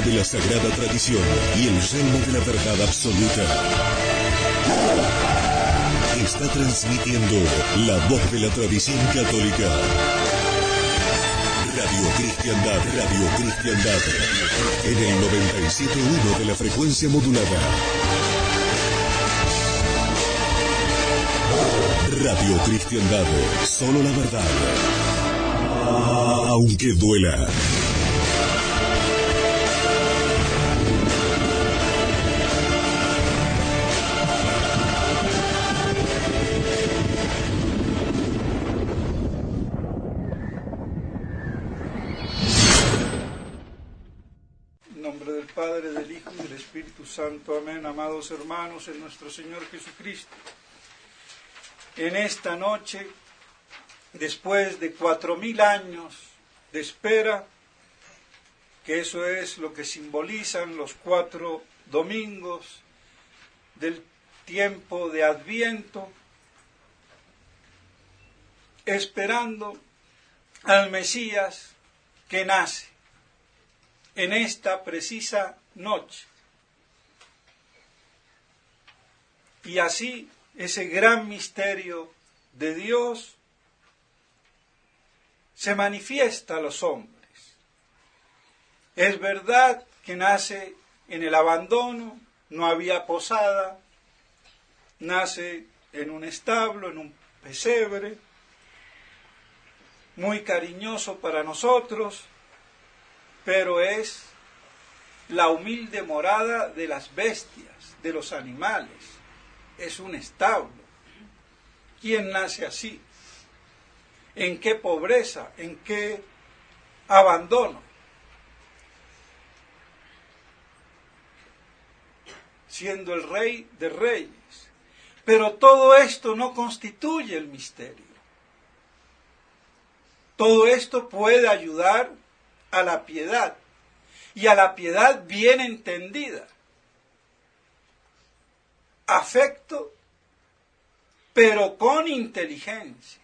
de la sagrada tradición y el yelmo de la verdad absoluta. Está transmitiendo la voz de la tradición católica. Radio Cristiandad, en el 97.1 de la frecuencia modulada. Radio Cristiandad, solo la verdad, aunque duela. En nombre del Padre, del Hijo y del Espíritu Santo. Amén. Amados hermanos en nuestro Señor Jesucristo. En esta noche, después de 4.000 años de espera, que eso es lo que simbolizan los 4 domingos del tiempo de Adviento, esperando al Mesías que nace en esta precisa noche. Y así, ese gran misterio de Dios se manifiesta a los hombres. Es verdad que nace en el abandono, no había posada, nace en un establo, en un pesebre, muy cariñoso para nosotros, pero es la humilde morada de las bestias, de los animales. Es un establo. ¿Quién nace así? ¿En qué pobreza? ¿En qué abandono? Siendo el Rey de Reyes. Pero todo esto no constituye el misterio. Todo esto puede ayudar a la piedad, y a la piedad bien entendida. Afecto, pero con inteligencia,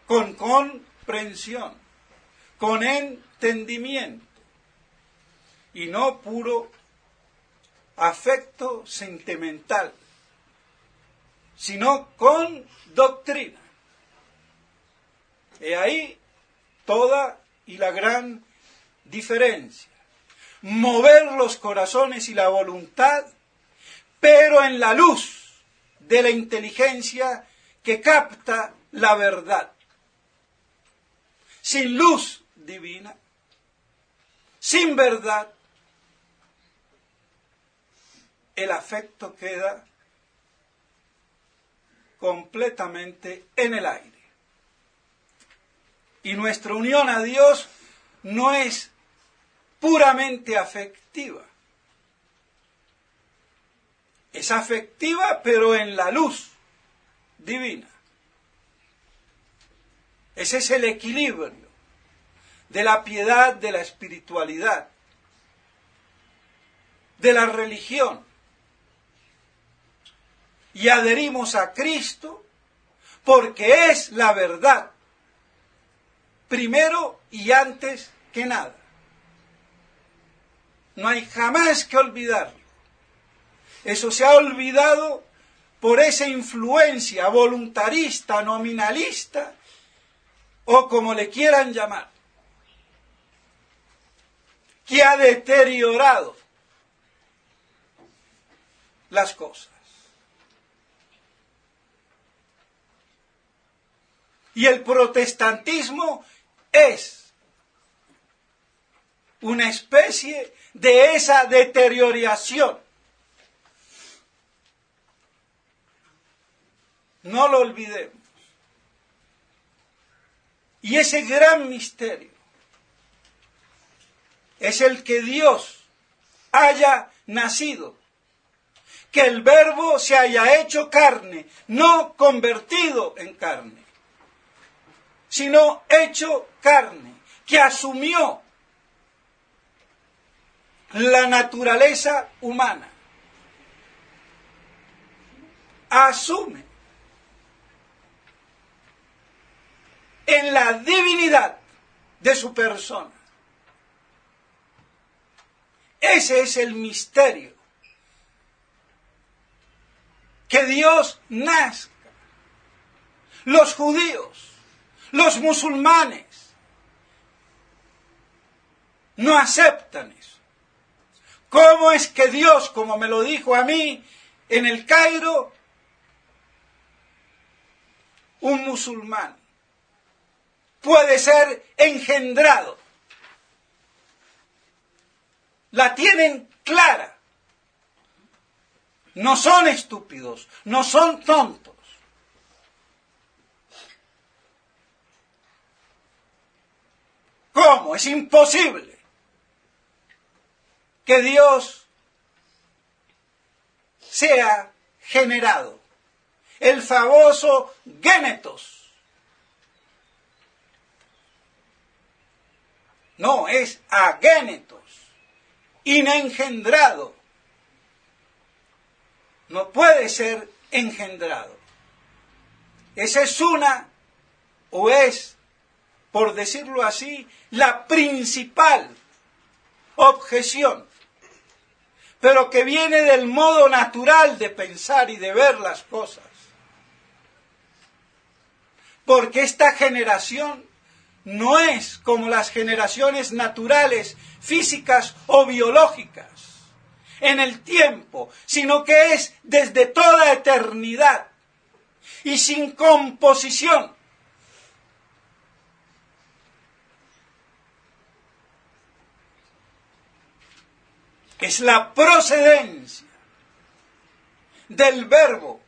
con comprensión, con entendimiento, y no puro afecto sentimental, sino con doctrina. He ahí toda y la gran diferencia. Mover los corazones y la voluntad, pero en la luz de la inteligencia que capta la verdad. Sin luz divina, sin verdad, el afecto queda completamente en el aire. Y nuestra unión a Dios no es puramente afectiva. Es afectiva, pero en la luz divina. Ese es el equilibrio de la piedad, de la espiritualidad, de la religión. Y adherimos a Cristo porque es la verdad, primero y antes que nada. No hay jamás que olvidarlo. Eso se ha olvidado por esa influencia voluntarista, nominalista, o como le quieran llamar, que ha deteriorado las cosas. Y el protestantismo es una especie de esa deterioración. No lo olvidemos. Y ese gran misterio es el que Dios haya nacido, que el Verbo se haya hecho carne, no convertido en carne, sino hecho carne, que asumió la naturaleza humana. Asume en la divinidad de su persona. Ese es el misterio. Que Dios nazca. Los judíos, los musulmanes, no aceptan eso. ¿Cómo es que Dios, como me lo dijo a mí en el Cairo, un musulmán puede ser engendrado? La tienen clara. No son estúpidos, no son tontos. ¿Cómo? Es imposible que Dios sea generado. El famoso génetos. No, es agénetos, inengendrado. No puede ser engendrado. Esa es o es, por decirlo así, la principal objeción, pero que viene del modo natural de pensar y de ver las cosas. Porque esta generación no es como las generaciones naturales, físicas o biológicas, en el tiempo, sino que es desde toda eternidad y sin composición. Es la procedencia del verbo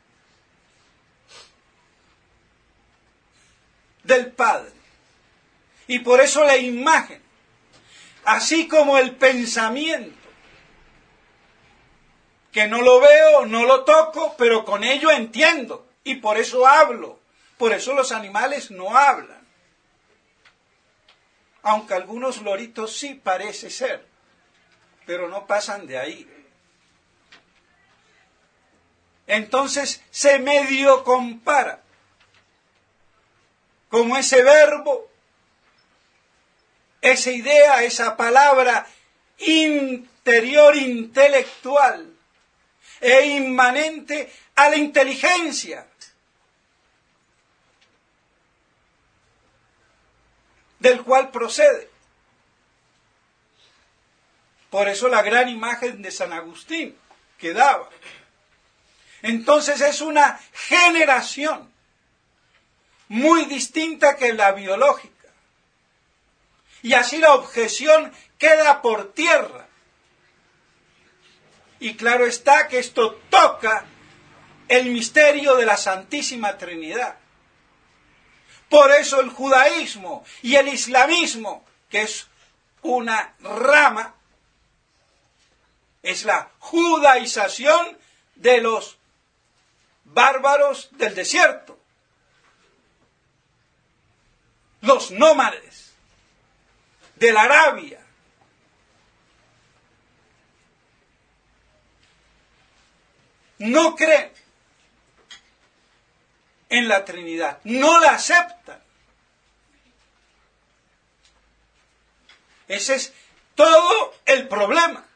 del Padre. Y por eso la imagen, así como el pensamiento, que no lo veo, no lo toco, pero con ello entiendo. Y por eso hablo. Por eso los animales no hablan. Aunque algunos loritos sí parece ser, pero no pasan de ahí. Entonces se medio compara como ese verbo, esa idea, esa palabra interior intelectual e inmanente a la inteligencia del cual procede. Por eso la gran imagen de San Agustín que daba. Entonces es una generación muy distinta que la biológica. Y así la objeción queda por tierra. Y claro está que esto toca el misterio de la Santísima Trinidad. Por eso el judaísmo y el islamismo, que es una rama, es la judaización de los bárbaros del desierto, los nómades de la Arabia. No creen en la Trinidad, no la aceptan. Ese es todo el problema.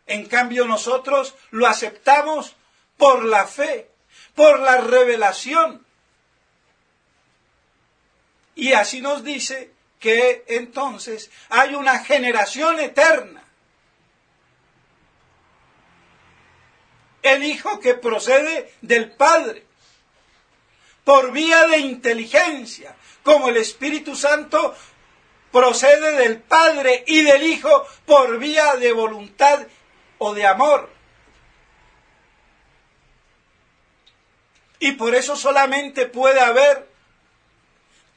En cambio nosotros lo aceptamos por la fe, por la revelación. Y así nos dice que entonces hay una generación eterna. El Hijo que procede del Padre, por vía de inteligencia, como el Espíritu Santo procede del Padre y del Hijo por vía de voluntad o de amor. Y por eso solamente puede haber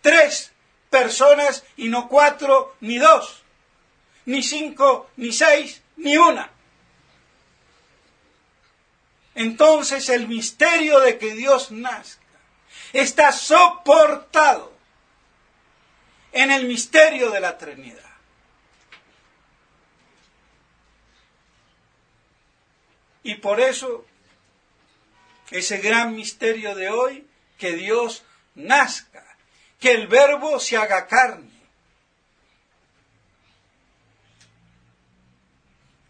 3 personas y no 4 ni 2, ni 5 ni 6 ni 1. Entonces el misterio de que Dios nazca está soportado en el misterio de la Trinidad. Y por eso ese gran misterio de hoy, que Dios nazca, que el Verbo se haga carne,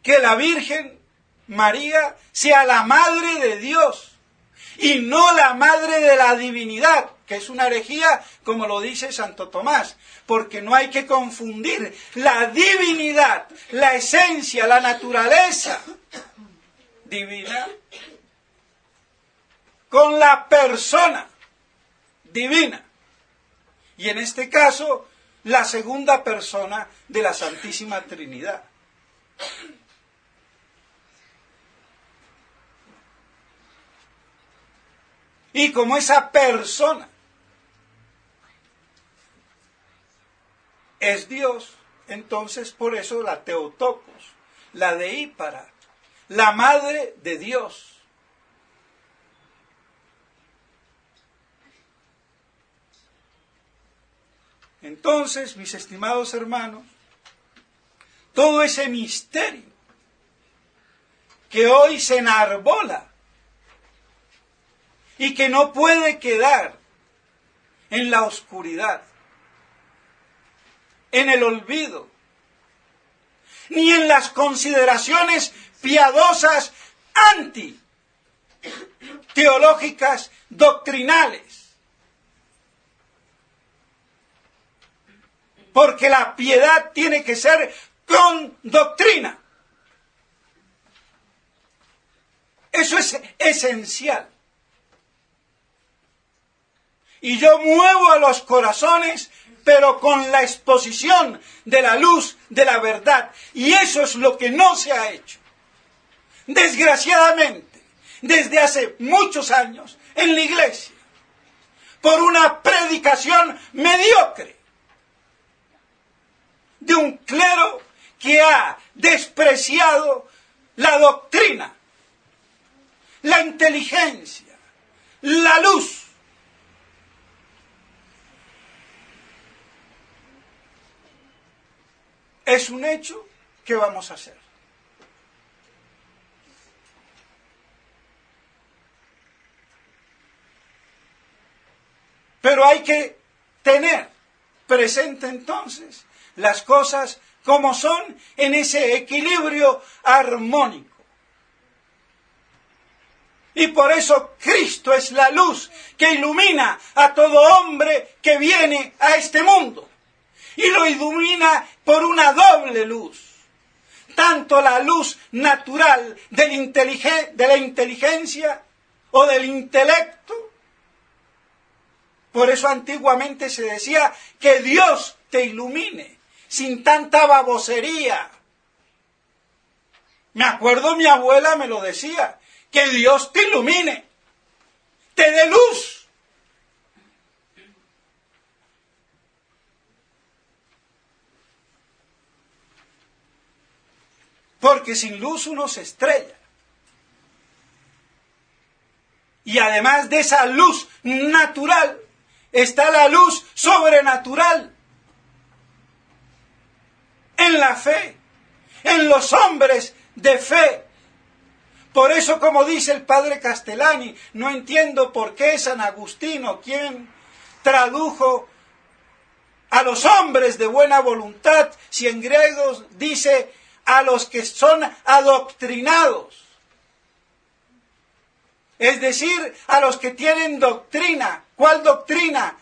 que la Virgen María sea la Madre de Dios y no la Madre de la Divinidad, que es una herejía, como lo dice Santo Tomás, porque no hay que confundir la divinidad, la esencia, la naturaleza divina, con la persona divina. Y en este caso, la segunda persona de la Santísima Trinidad. Y como esa persona es Dios, entonces por eso la Theotokos, la deípara, la Madre de Dios. Entonces, mis estimados hermanos, todo ese misterio que hoy se enarbola y que no puede quedar en la oscuridad, en el olvido, ni en las consideraciones piadosas anti-teológicas doctrinales. Porque la piedad tiene que ser con doctrina. Eso es esencial. Y yo muevo a los corazones, pero con la exposición de la luz de la verdad. Y eso es lo que no se ha hecho. Desgraciadamente, desde hace muchos años, en la Iglesia, por una predicación mediocre de un clero que ha despreciado la doctrina, la inteligencia, la luz. Es un hecho que vamos a hacer. Pero hay que tener presente entonces las cosas como son en ese equilibrio armónico. Y por eso Cristo es la luz que ilumina a todo hombre que viene a este mundo. Y lo ilumina por una doble luz. Tanto la luz natural de la inteligencia o del intelecto. Por eso antiguamente se decía que Dios te ilumine sin tanta babosería. Me acuerdo, mi abuela me lo decía, que Dios te ilumine, te dé luz. Porque sin luz uno se estrella. Y además de esa luz natural, está la luz sobrenatural. En la fe, en los hombres de fe. Por eso, como dice el padre Castellani, no entiendo por qué San Agustino, quien tradujo a los hombres de buena voluntad, si en griego dice a los que son adoctrinados. Es decir, a los que tienen doctrina. ¿Cuál doctrina?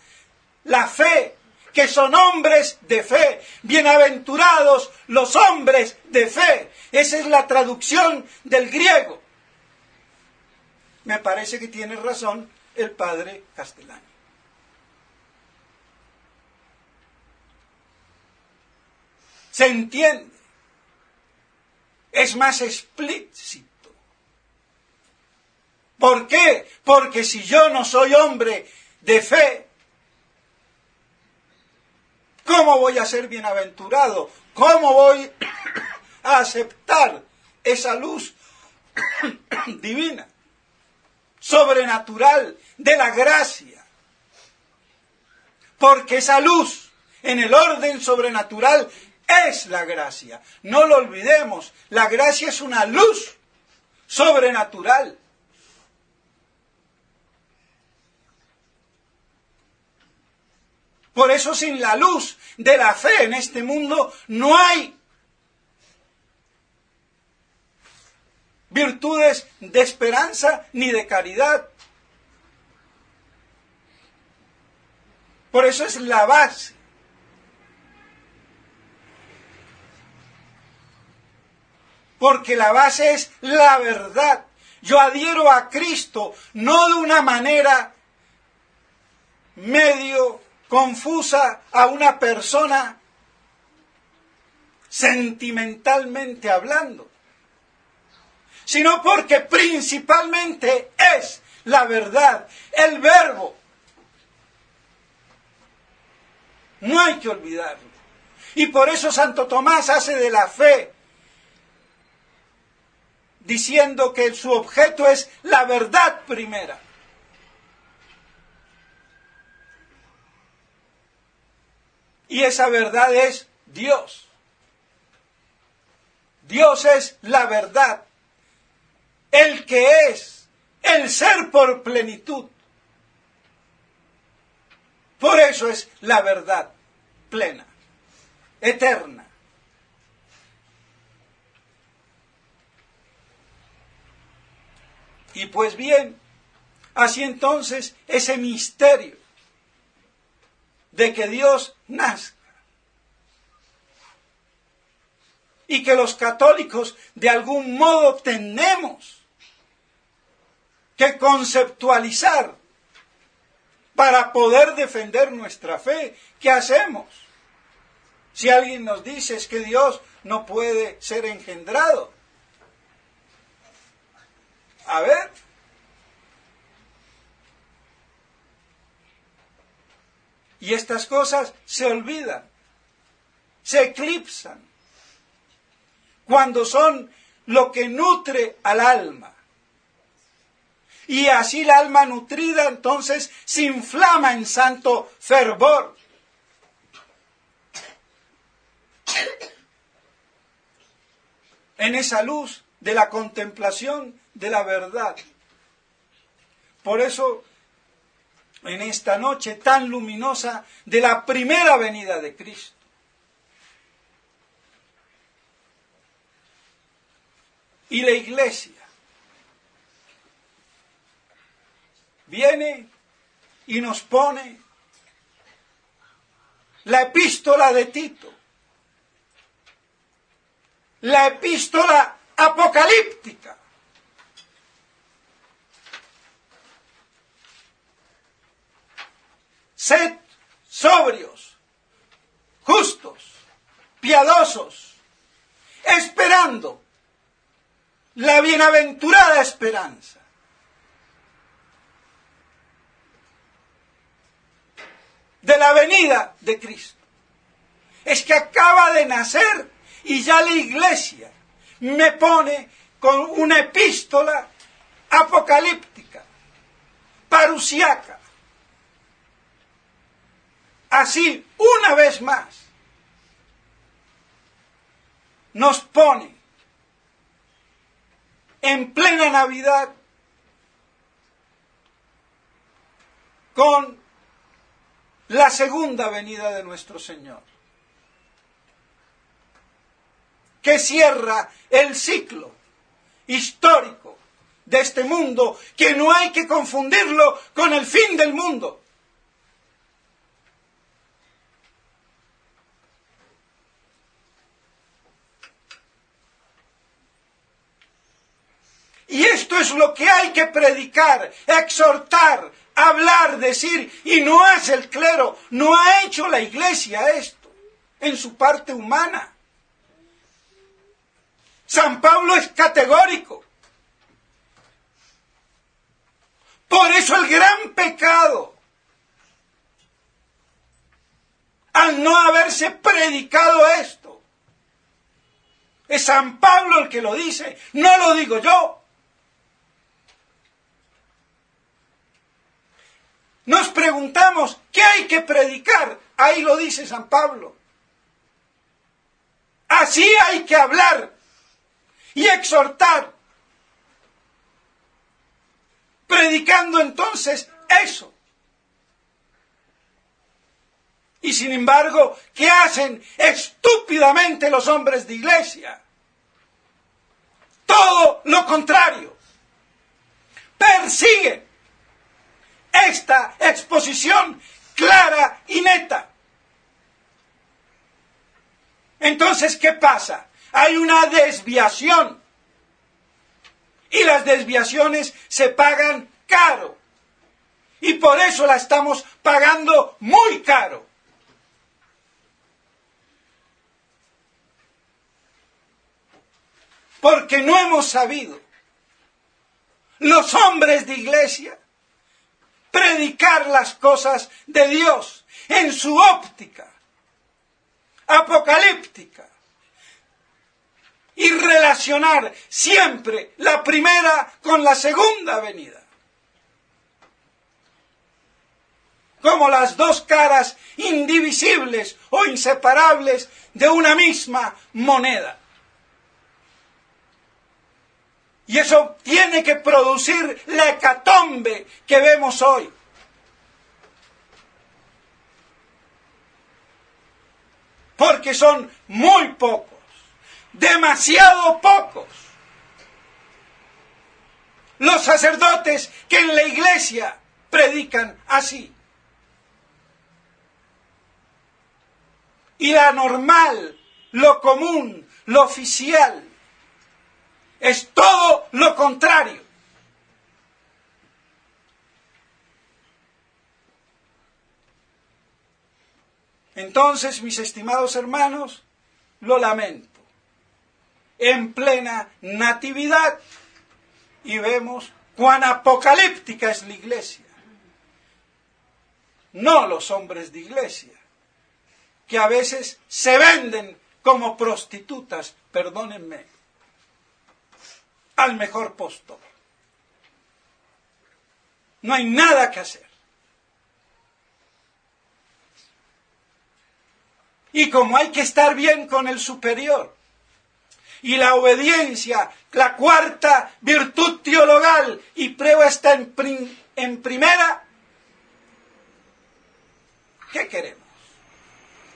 La fe, que son hombres de fe. Bienaventurados los hombres de fe. Esa es la traducción del griego. Me parece que tiene razón el padre Castellani. ¿Se entiende? Es más explícito. ¿Por qué? Porque si yo no soy hombre de fe, ¿cómo voy a ser bienaventurado? ¿Cómo voy a aceptar esa luz divina, sobrenatural, de la gracia? Porque esa luz, en el orden sobrenatural, es la gracia. No lo olvidemos, la gracia es una luz sobrenatural. Por eso sin la luz de la fe en este mundo no hay virtudes de esperanza ni de caridad. Por eso es la base. Porque la base es la verdad. Yo adhiero a Cristo no de una manera medio confusa a una persona sentimentalmente hablando, sino porque principalmente es la verdad, el verbo. No hay que olvidarlo. Y por eso Santo Tomás hace de la fe, diciendo que su objeto es la verdad primera. Y esa verdad es Dios. Dios es la verdad, el que es, el ser por plenitud. Por eso es la verdad plena, eterna. Y pues bien, así entonces ese misterio de que Dios nazca y que los católicos de algún modo tenemos que conceptualizar para poder defender nuestra fe. ¿Qué hacemos? Si alguien nos dice es que Dios no puede ser engendrado. A ver. Y estas cosas se olvidan, se eclipsan, cuando son lo que nutre al alma. Y así el alma nutrida entonces se inflama en santo fervor. En esa luz de la contemplación de la verdad. Por eso, en esta noche tan luminosa de la primera venida de Cristo, y la Iglesia viene y nos pone la epístola de Tito, la epístola apocalíptica. Sed sobrios, justos, piadosos, esperando la bienaventurada esperanza. De la venida de Cristo. Es que acaba de nacer y ya la Iglesia me pone con una epístola apocalíptica, parusiaca. Así, una vez más, nos pone en plena Navidad con la segunda venida de nuestro Señor, que cierra el ciclo histórico de este mundo, que no hay que confundirlo con el fin del mundo. Y esto es lo que hay que predicar, exhortar, hablar, decir, y no hace el clero, no ha hecho la Iglesia esto, en su parte humana. San Pablo es categórico. Por eso el gran pecado, al no haberse predicado esto, es San Pablo el que lo dice, no lo digo yo. Nos preguntamos, ¿qué hay que predicar? Ahí lo dice San Pablo. Así hay que hablar y exhortar. Predicando entonces eso. Y sin embargo, ¿qué hacen estúpidamente los hombres de iglesia? Todo lo contrario. Persiguen esta exposición clara y neta. Entonces, ¿qué pasa? Hay una desviación. Y las desviaciones se pagan caro. Y por eso la estamos pagando muy caro. Porque no hemos sabido, los hombres de iglesia, predicar las cosas de Dios en su óptica apocalíptica y relacionar siempre la primera con la segunda venida, como las dos caras indivisibles o inseparables de una misma moneda. Y eso tiene que producir la hecatombe que vemos hoy. Porque son muy pocos, demasiado pocos, los sacerdotes que en la iglesia predican así. Y la normal, lo común, lo oficial, es todo lo contrario. Entonces, mis estimados hermanos, lo lamento. En plena natividad, y vemos cuán apocalíptica es la iglesia. No los hombres de iglesia, que a veces se venden como prostitutas, perdónenme, al mejor postor. No hay nada que hacer. Y como hay que estar bien con el superior, y la obediencia, la cuarta virtud teologal, y prueba está en primera, ¿qué queremos?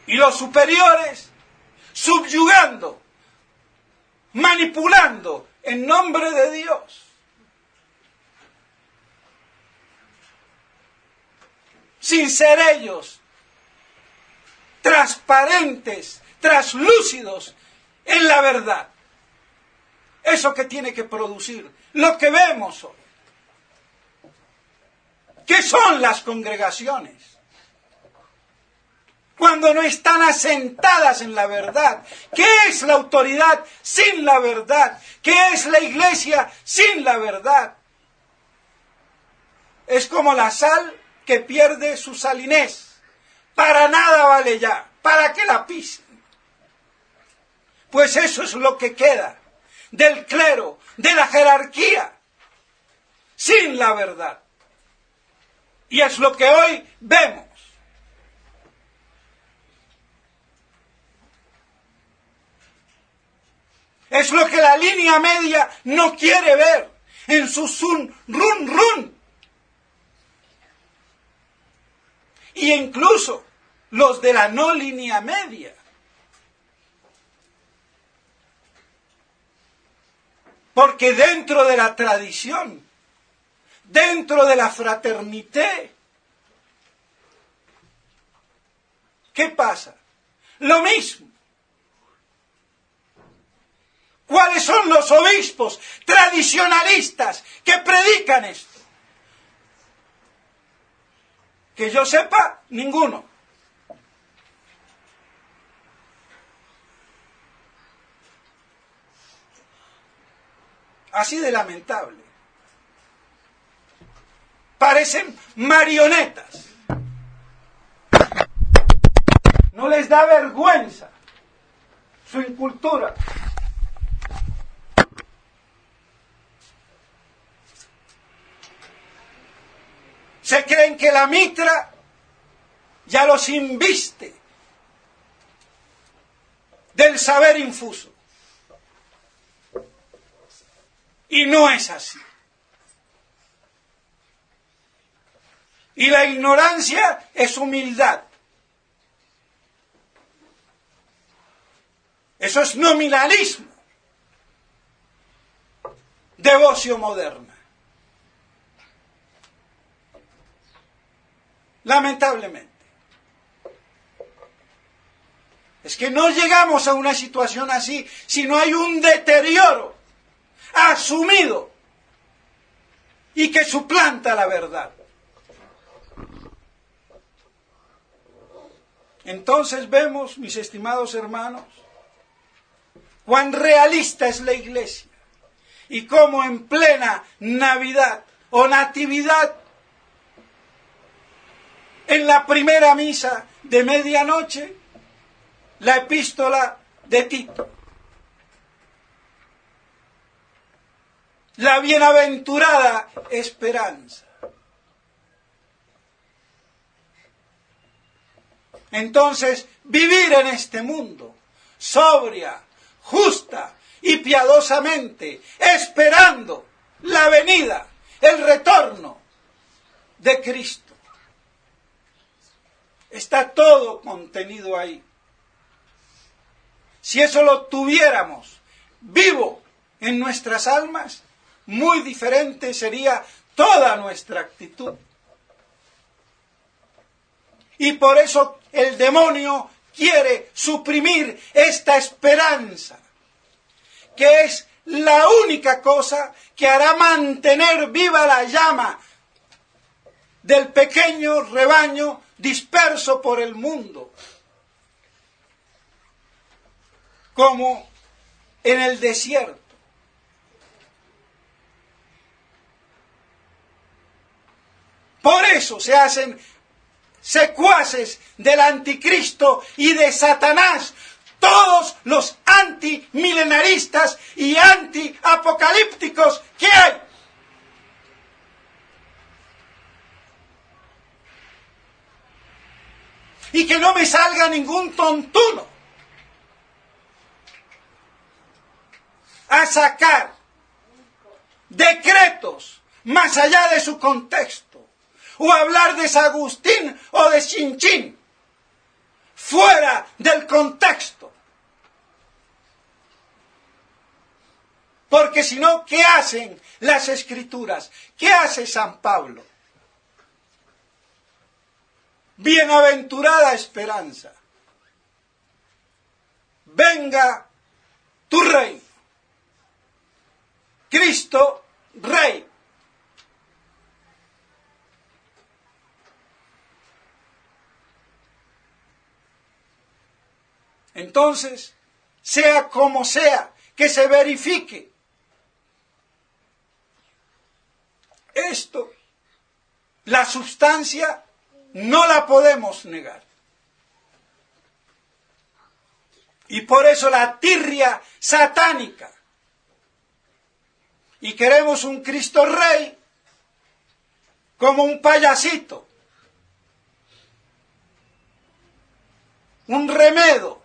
Y los superiores, subyugando, manipulando, en nombre de Dios. Sin ser ellos transparentes, traslúcidos en la verdad. Eso que tiene que producir lo que vemos hoy. ¿Qué son las congregaciones? Cuando no están asentadas en la verdad. ¿Qué es la autoridad sin la verdad? ¿Qué es la iglesia sin la verdad? Es como la sal que pierde su salinez. Para nada vale ya. ¿Para qué la pisen? Pues eso es lo que queda del clero, de la jerarquía, sin la verdad. Y es lo que hoy vemos. Es lo que la línea media no quiere ver en su sun, run, run. Y incluso los de la no línea media. Porque dentro de la tradición, dentro de la fraternité, ¿qué pasa? Lo mismo. ¿Cuáles son los obispos tradicionalistas que predican esto? Que yo sepa, ninguno. Así de lamentable. Parecen marionetas. No les da vergüenza su incultura. Se creen que la mitra ya los inviste del saber infuso. Y no es así. Y la ignorancia es humildad. Eso es nominalismo. Devoción moderna. Lamentablemente. Es que no llegamos a una situación así si no hay un deterioro asumido y que suplanta la verdad. Entonces vemos, mis estimados hermanos, cuán realista es la Iglesia y cómo en plena Navidad o Natividad, en la primera misa de medianoche, la epístola de Tito, la bienaventurada esperanza. Entonces, vivir en este mundo, sobria, justa y piadosamente, esperando la venida, el retorno de Cristo. Está todo contenido ahí. Si eso lo tuviéramos vivo en nuestras almas, muy diferente sería toda nuestra actitud. Y por eso el demonio quiere suprimir esta esperanza, que es la única cosa que hará mantener viva la llama del pequeño rebaño disperso por el mundo, como en el desierto. Por eso se hacen secuaces del anticristo y de Satanás todos los antimilenaristas y antiapocalípticos que hay. Y que no me salga ningún tontuno a sacar decretos más allá de su contexto, o hablar de San Agustín o de Chinchín fuera del contexto. Porque si no, ¿qué hacen las Escrituras? ¿Qué hace San Pablo? Bienaventurada esperanza. Venga tu reino. Cristo, Rey. Entonces, sea como sea, que se verifique esto, la sustancia no la podemos negar. Y por eso la tirria satánica. Y queremos un Cristo Rey como un payasito, un remedo.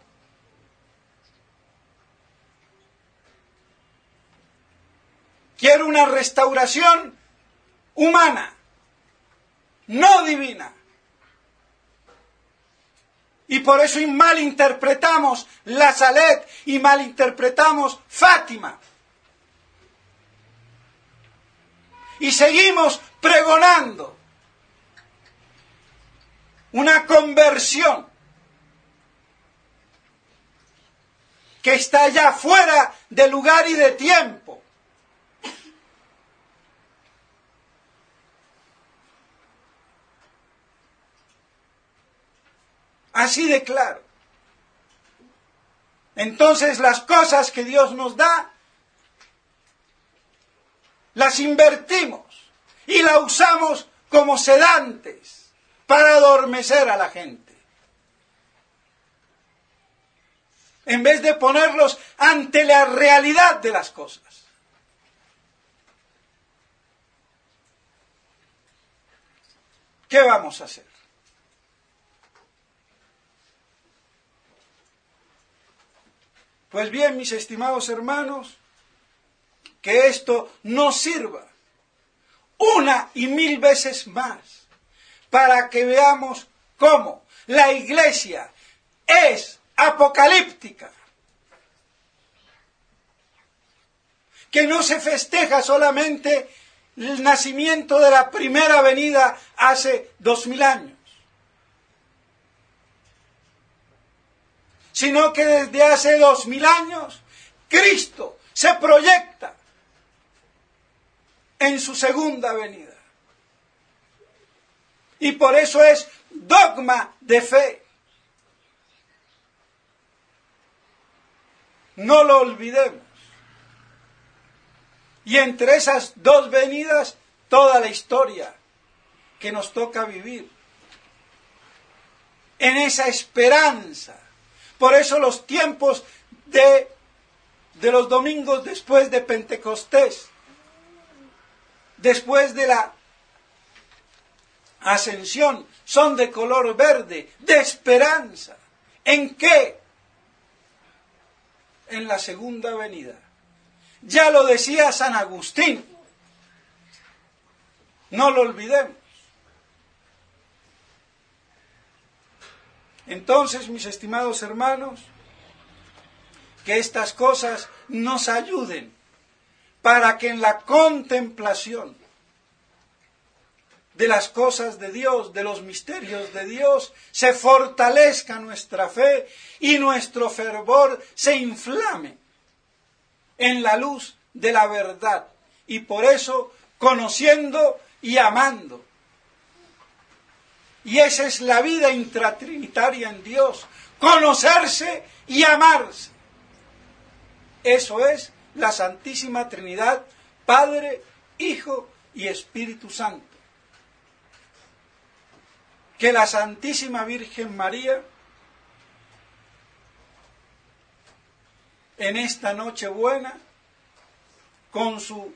Quiero una restauración humana, no divina. Y por eso malinterpretamos la Salet y malinterpretamos Fátima. Y seguimos pregonando una conversión que está ya fuera de lugar y de tiempo. Así de claro. Entonces las cosas que Dios nos da, las invertimos y las usamos como sedantes para adormecer a la gente. En vez de ponerlos ante la realidad de las cosas. ¿Qué vamos a hacer? Pues bien, mis estimados hermanos, que esto nos sirva una y mil veces más para que veamos cómo la Iglesia es apocalíptica que no se festeja solamente el nacimiento de la primera venida hace 2000 años, sino que desde hace 2000 años Cristo se proyecta en su segunda venida. Y por eso es dogma de fe. No lo olvidemos. Y entre esas dos venidas, toda la historia que nos toca vivir. En esa esperanza. Por eso los tiempos de los domingos después de Pentecostés, después de la ascensión, son de color verde, de esperanza. ¿En qué? En la segunda venida. Ya lo decía San Agustín. No lo olvidemos. Entonces, mis estimados hermanos, que estas cosas nos ayuden para que en la contemplación de las cosas de Dios, de los misterios de Dios, se fortalezca nuestra fe y nuestro fervor se inflame en la luz de la verdad. Y por eso, conociendo y amando. Y esa es la vida intratrinitaria en Dios, conocerse y amarse. Eso es la Santísima Trinidad, Padre, Hijo y Espíritu Santo. Que la Santísima Virgen María, en esta Nochebuena, con su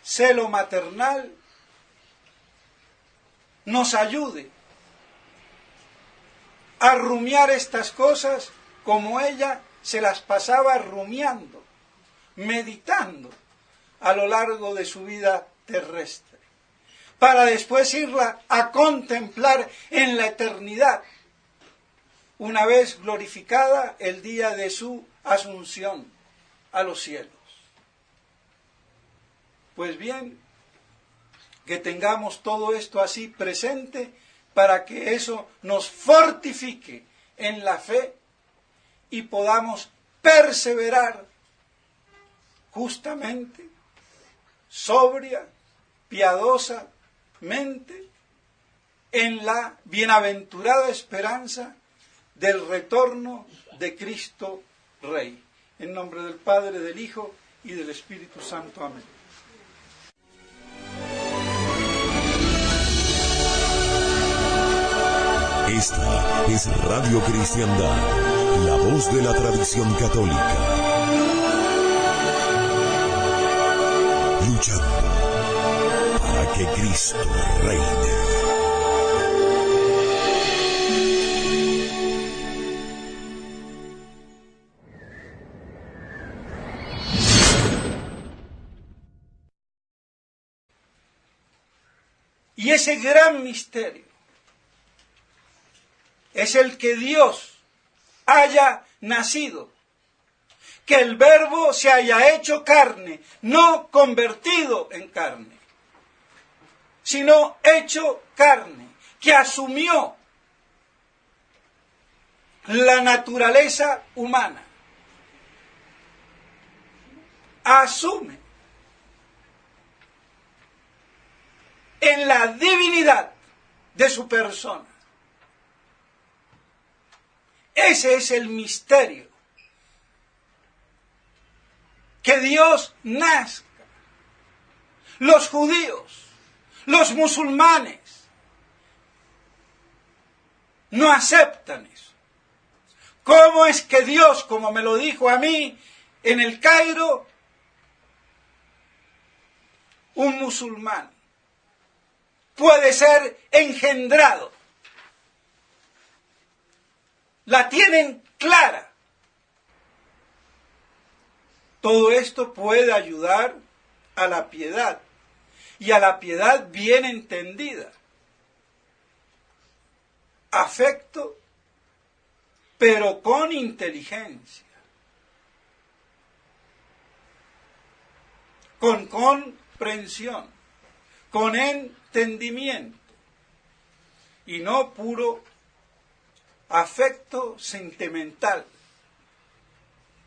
celo maternal, nos ayude a rumiar estas cosas como ella se las pasaba rumiando, meditando a lo largo de su vida terrestre, para después irla a contemplar en la eternidad, una vez glorificada el día de su asunción a los cielos. Pues bien, que tengamos todo esto así presente para que eso nos fortifique en la fe y podamos perseverar justamente, sobria, piadosamente, en la bienaventurada esperanza del retorno de Cristo Rey. En nombre del Padre, del Hijo y del Espíritu Santo. Amén. Esta es Radio Cristiandad, la voz de la tradición católica. Luchando para que Cristo reine. Y ese gran misterio es el que Dios haya nacido, que el Verbo se haya hecho carne, no convertido en carne, sino hecho carne, que asumió la naturaleza humana, asume en la divinidad de su persona. Ese es el misterio. Que Dios nazca. Los judíos, los musulmanes, no aceptan eso. ¿Cómo es que Dios, como me lo dijo a mí en el Cairo, un musulmán, puede ser engendrado? La tienen clara. Todo esto puede ayudar a la piedad, y a la piedad bien entendida. Afecto, pero con inteligencia. con comprensión, con entendimiento, y no puro afecto sentimental,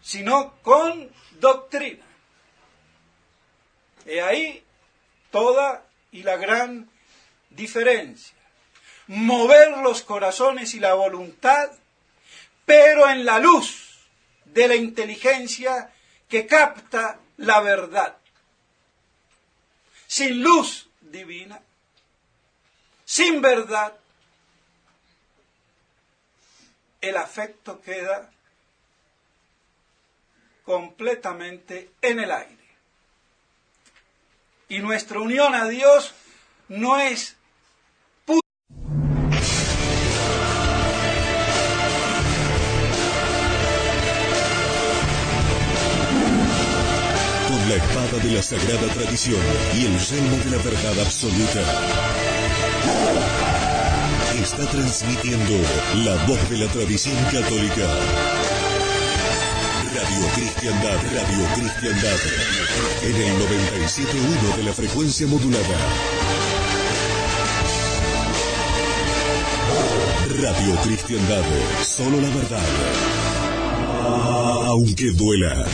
sino con doctrina. Y ahí toda y la gran diferencia. Mover los corazones y la voluntad, pero en la luz de la inteligencia que capta la verdad. Sin luz divina, sin verdad, el afecto queda completamente en el aire. Y nuestra unión a Dios no es con la espada de la sagrada tradición y el yelmo de la verdad absoluta. Está transmitiendo la voz de la tradición católica. Radio Cristiandad, en el 97.1 de la frecuencia modulada. Radio Cristiandad, solo la verdad, aunque duela.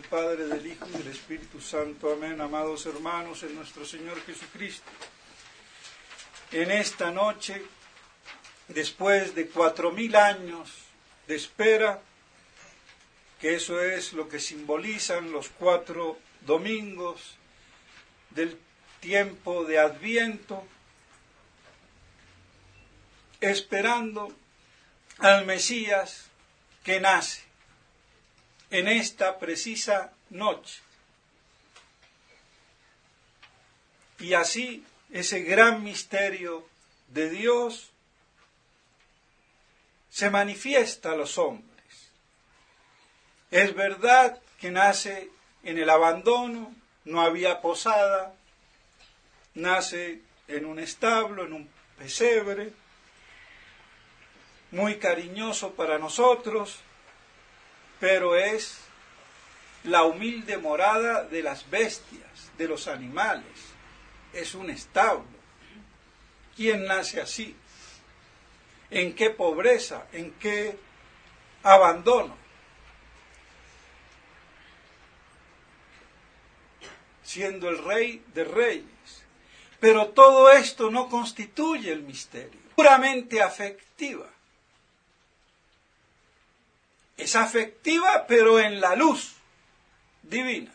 Padre, del Hijo y del Espíritu Santo. Amén. Amados hermanos en nuestro Señor Jesucristo, en esta noche, después de 4000 años de espera, que eso es lo que simbolizan los 4 domingos del tiempo de Adviento, esperando al Mesías que nace en esta precisa noche. Y así ese gran misterio de Dios se manifiesta a los hombres. Es verdad que nace en el abandono, no había posada, nace en un establo, en un pesebre, muy cariñoso para nosotros, pero es la humilde morada de las bestias, de los animales. Es un establo. ¿Quién nace así? ¿En qué pobreza? ¿En qué abandono? Siendo el Rey de Reyes. Pero todo esto no constituye el misterio. Puramente afectiva. Es afectiva, pero en la luz divina.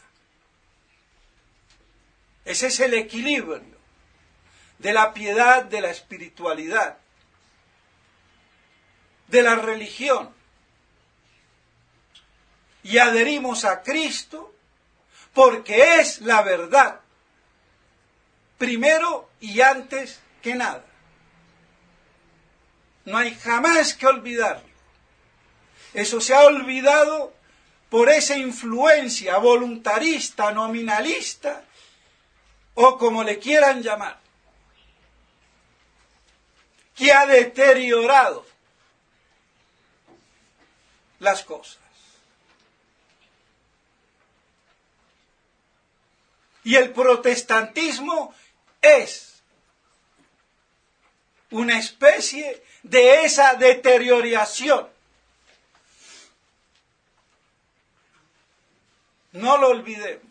Ese es el equilibrio de la piedad, de la espiritualidad, de la religión. Y adherimos a Cristo porque es la verdad, primero y antes que nada. No hay jamás que olvidarlo. Eso se ha olvidado por esa influencia voluntarista, nominalista, o como le quieran llamar, que ha deteriorado las cosas. Y el protestantismo es una especie de esa deterioración. No lo olvidemos.